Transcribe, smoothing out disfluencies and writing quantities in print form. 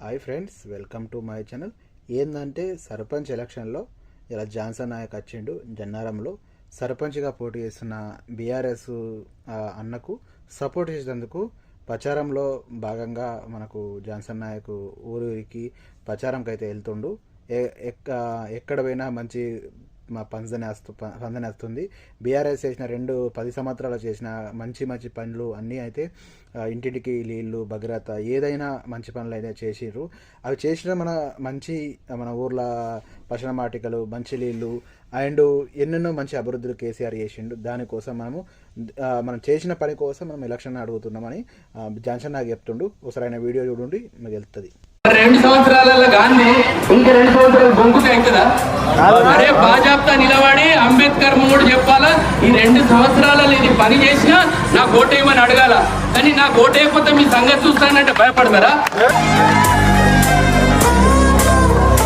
Hi friends, welcome to my channel. ఏంటంటే సర్పంచ్ ఎలక్షన్లో ఇలా జాన్సన్ నాయక్ వచ్చిండు. జన్నారంలో సర్పంచ్గా పోటీ చేస్తున్న బీఆర్ఎస్ అన్నకు సపోర్ట్ చేసేందుకు ప్రచారంలో భాగంగా మనకు జాన్సన్ నాయక్ ఊరికి ప్రచారంకి అయితే వెళ్తుండు. ఎక్కడ పోయినా మంచి పందనే వస్తుంది. బీఆర్ఎస్ చేసిన 10 సంవత్సరాలు చేసిన మంచి పనులు అన్నీ అయితే ఇంటింటికి నీళ్ళు, భగీరథ, ఏదైనా మంచి పనులు అయితే చేసిర్రు. అవి చేసిన మన ఊర్ల పశుమాటికలు, మంచి నీళ్ళు అండ్ ఎన్నెన్నో మంచి అభివృద్ధులు కేసీఆర్ చేసిండు. దానికోసం మనం చేసిన పని కోసం మనం ఎలక్షన్ అడుగుతున్నామని జాన్సన్ నాయక్ చెప్తుండు. ఒకసారి ఆయన వీడియో చూడండి, మీకు వెళ్తుంది. 2 సంవత్సరాల గాంధీ ఇంకా 2 సంవత్సరాలు బొంకుకి అవుతుందా? అరే బాజాప్తా నిలబడి అంబేద్కర్ మూడు చెప్పాలా? ఈ 2 సంవత్సరాలలో ఇది పని చేసినా నాకు ఓటేయమని అడగాల. కానీ నాకు ఓటేయకపోతే మీ సంగతి చూస్తానంటే భయపడతారా?